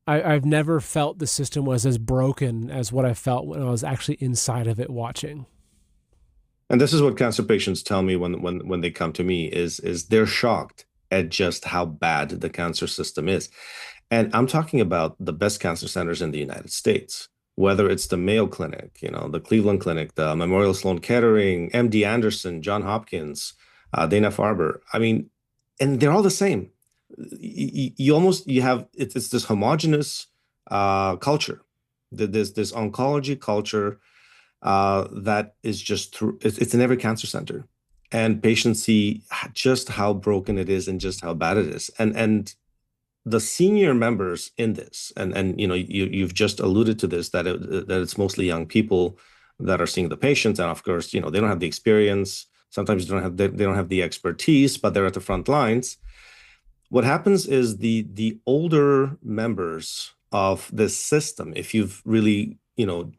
I've never felt the system was as broken as what I felt when I was actually inside of it watching. And this is what cancer patients tell me when they come to me is they're shocked at just how bad the cancer system is. And I'm talking about the best cancer centers in the United States, whether it's the Mayo Clinic, the Cleveland Clinic, the Memorial Sloan Kettering, MD Anderson, John Hopkins, Dana-Farber. I mean, and they're all the same. You have it's this homogenous culture, this oncology culture that is just through it's in every cancer center, and patients see just how broken it is and just how bad it is. And the senior members in this, and you've just alluded to this, that it's mostly young people that are seeing the patients, and of course, they don't have the experience. Sometimes they don't have the expertise, but they're at the front lines. What happens is the older members of this system, if you've really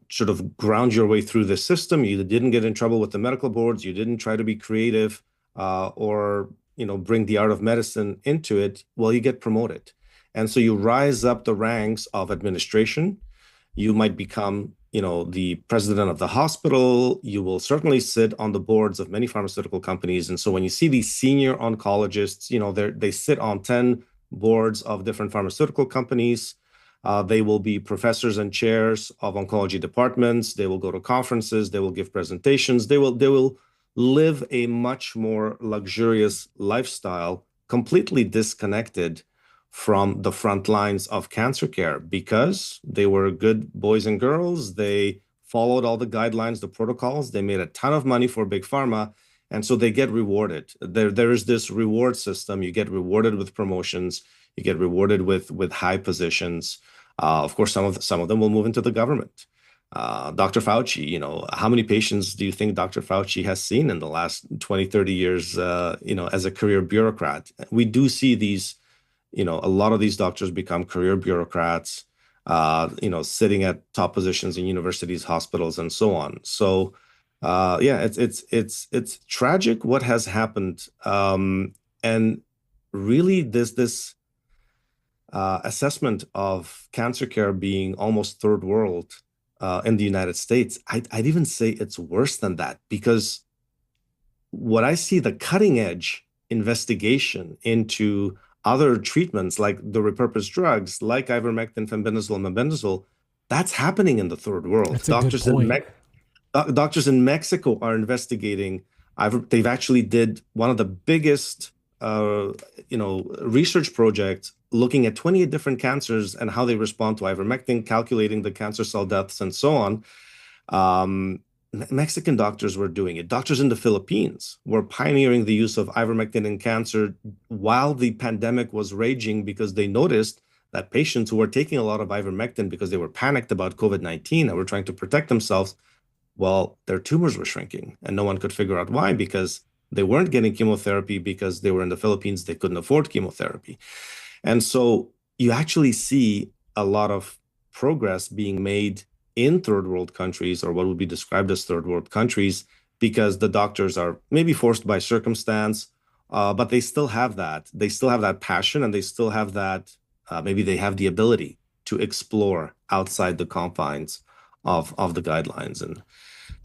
sort of ground your way through the system, you didn't get in trouble with the medical boards, you didn't try to be creative or bring the art of medicine into it, well, you get promoted. And so you rise up the ranks of administration. You might become, the president of the hospital. You will certainly sit on the boards of many pharmaceutical companies. And so when you see these senior oncologists, they sit on 10 boards of different pharmaceutical companies. They will be professors and chairs of oncology departments. They will go to conferences. They will give presentations. They will live a much more luxurious lifestyle, completely disconnected from the front lines of cancer care because they were good boys and girls. They followed all the guidelines, the protocols. They made a ton of money for big pharma. And so they get rewarded. There is this reward system. You get rewarded with promotions. You get rewarded with high positions. Of course, some of them will move into the government. Dr. Fauci, how many patients do you think Dr. Fauci has seen in the last 20, 30 years, as a career bureaucrat? We do see these, a lot of these doctors become career bureaucrats, sitting at top positions in universities, hospitals, and so on. So, yeah, it's tragic what has happened. And really this assessment of cancer care being almost third world in the United States, I'd even say it's worse than that because what I see, the cutting edge investigation into other treatments like the repurposed drugs, like ivermectin, fenbendazole, mebendazole, that's happening in the third world. That's a good point. Doctors in Mexico are investigating. They've actually did one of the biggest, research projects looking at 28 different cancers and how they respond to ivermectin, calculating the cancer cell deaths and so on. Mexican doctors were doing it. Doctors in the Philippines were pioneering the use of ivermectin in cancer while the pandemic was raging because they noticed that patients who were taking a lot of ivermectin because they were panicked about COVID-19 and were trying to protect themselves, well, their tumors were shrinking and no one could figure out why because they weren't getting chemotherapy because they were in the Philippines. They couldn't afford chemotherapy. And so you actually see a lot of progress being made in third world countries or what would be described as third world countries because the doctors are maybe forced by circumstance, but they still have that. They still have that passion and they still have that, maybe they have the ability to explore outside the confines of the guidelines.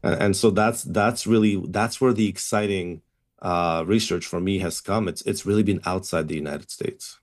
And so that's where the exciting research for me has come. It's really been outside the United States.